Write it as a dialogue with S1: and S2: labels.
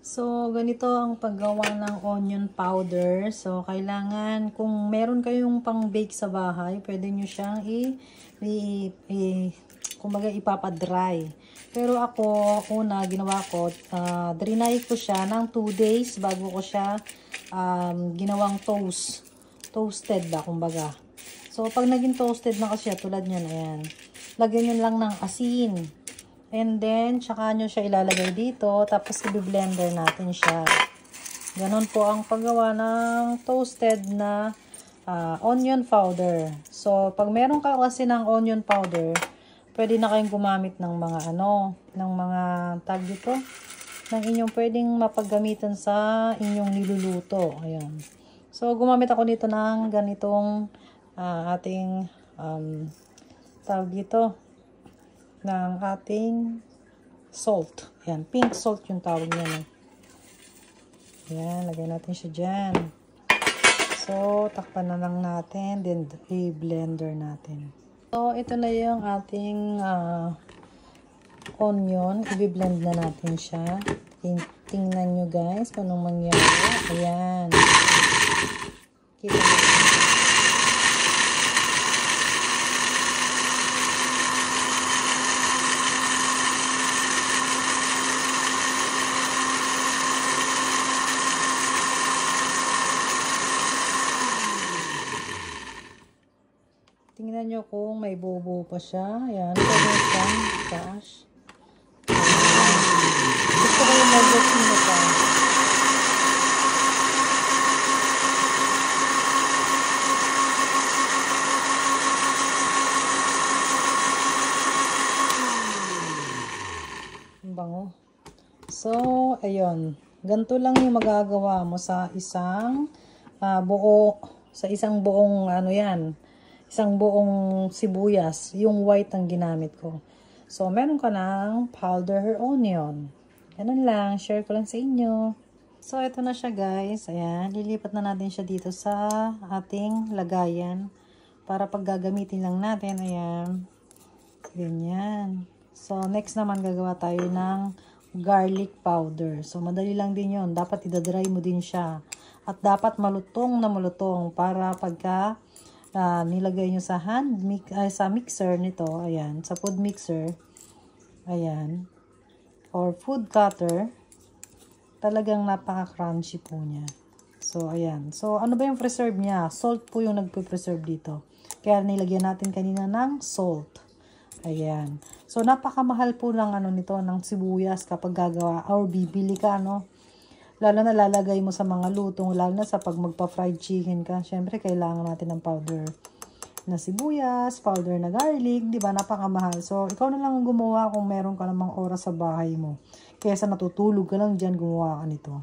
S1: So, ganito ang paggawa ng onion powder. So, kailangan, kung meron kayong pang-bake sa bahay, pwede nyo siyang kumbaga ipapadry. Pero ako, una, ginawa ko, drinay ko siya ng 2 days bago ko siya ginawang toasted ba, kumbaga. So, pag naging toasted na kasi siya, tulad nyan, ayan. Lagyan nyo lang ng asin. And then, tsaka nyo siya ilalagay dito. Tapos, i-blender natin siya. Ganon po ang paggawa ng toasted na onion powder. So, pag meron ka kasi ng onion powder, pwede na kayong gumamit ng mga ng mga tag dito, ng inyong pwedeng mapaggamitan sa inyong niluluto. Ayan. So, gumamit ako dito ng ganitong ating tawag dito ng ating salt. Ayan, pink salt yung tawag niya. Ayan, lagay natin siya dyan. So, takpan na lang natin, then i-blender natin. So, ito na yung ating onion. I-blend na natin siya. Tingnan nyo guys, kung anong mangyari. Ayan. Kita nyo. Tingnan nyo kung may bobo pa siya. Ayan. Pwede siyang cash. Gusto ko yung medyo sino pa. Ang bango. So, ayun. Ganito lang yung magagawa mo sa isang buong isang buong sibuyas, yung white ang ginamit ko. So, meron ka ng powder onion. Ganun lang, share ko lang sa inyo. So, ito na siya guys. Ayan, lilipat na natin siya dito sa ating lagayan para pag gagamitin lang natin. Ayan, ganyan. So, next naman gagawa tayo ng garlic powder. So, madali lang din yun. Dapat idadry mo din siya. At dapat malutong na malutong para pagka nilagay nyo sa sa mixer nito, ayan, sa food mixer, ayan, or food cutter, talagang napaka-crunchy po niya. So, ayan. So, ano ba yung preserve niya? Salt po yung nagpe-preserve dito. Kaya nilagyan natin kanina ng salt. Ayan. So, napakamahal po ng nito, ng sibuyas kapag gagawa or bibili ka, lalo na lalagay mo sa mga lutong, lalo na sa pag magpa-fried chicken ka. Syempre, kailangan natin ng powder na sibuyas, powder na garlic, di ba? Napakamahal. So, ikaw na lang ang gumawa kung meron ka namang oras sa bahay mo. Kaya sa natutulog ka lang dyan, gumawa ka nito.